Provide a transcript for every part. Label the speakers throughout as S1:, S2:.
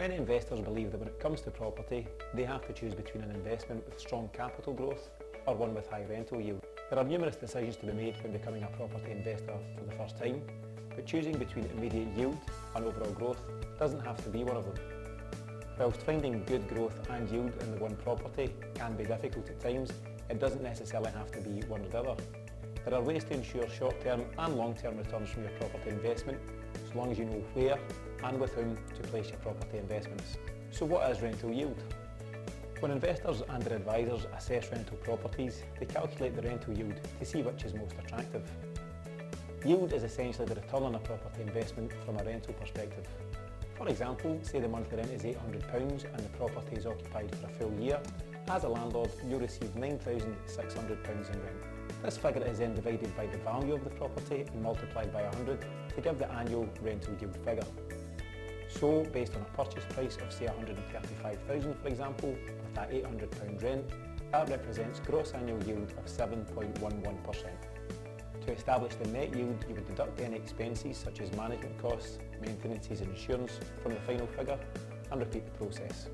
S1: Many investors believe that when it comes to property, they have to choose between an investment with strong capital growth or one with high rental yield. There are numerous decisions to be made when becoming a property investor for the first time, but choosing between immediate yield and overall growth doesn't have to be one of them. Whilst finding good growth and yield in the one property can be difficult at times, it doesn't necessarily have to be one or the other. There are ways to ensure short-term and long-term returns from your property investment, as long as you know where and with whom to place your property investments. So what is rental yield? When investors and their advisors assess rental properties, they calculate the rental yield to see which is most attractive. Yield is essentially the return on a property investment from a rental perspective. For example, say the monthly rent is £800 and the property is occupied for a full year. As a landlord, you'll receive £9,600 in rent. This figure is then divided by the value of the property and multiplied by 100 to give the annual rental yield figure. So, based on a purchase price of say £135,000 for example, with that £800 rent, that represents gross annual yield of 7.11%. To establish the net yield, you would deduct any expenses such as management costs, maintenances and insurance from the final figure and repeat the process.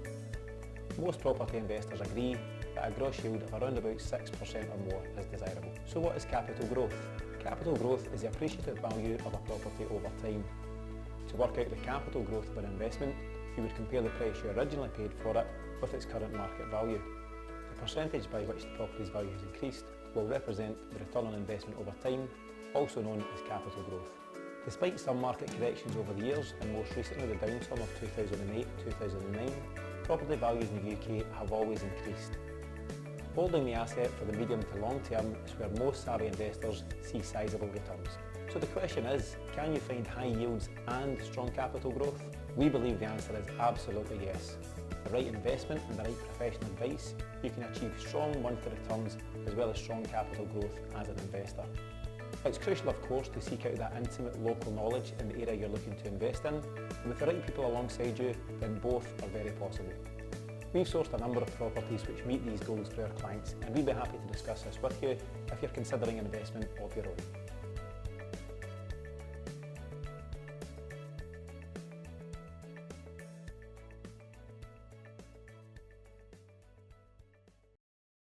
S1: Most property investors agree that a gross yield of around about 6% or more is desirable. So what is capital growth? Capital growth is the appreciative value of a property over time. To work out the capital growth of an investment, you would compare the price you originally paid for it with its current market value. The percentage by which the property's value has increased will represent the return on investment over time, also known as capital growth. Despite some market corrections over the years, and most recently the downstorm of 2008-2009, property values in the UK have always increased. Holding the asset for the medium to long term is where most savvy investors see sizable returns. So the question is, can you find high yields and strong capital growth? We believe the answer is absolutely yes. With the right investment and the right professional advice, you can achieve strong monthly returns as well as strong capital growth as an investor. It's crucial, of course, to seek out that intimate local knowledge in the area you're looking to invest in, and with the right people alongside you, then both are very possible. We've sourced a number of properties which meet these goals for our clients, and we'd be happy to discuss this with you if you're considering an investment of your own.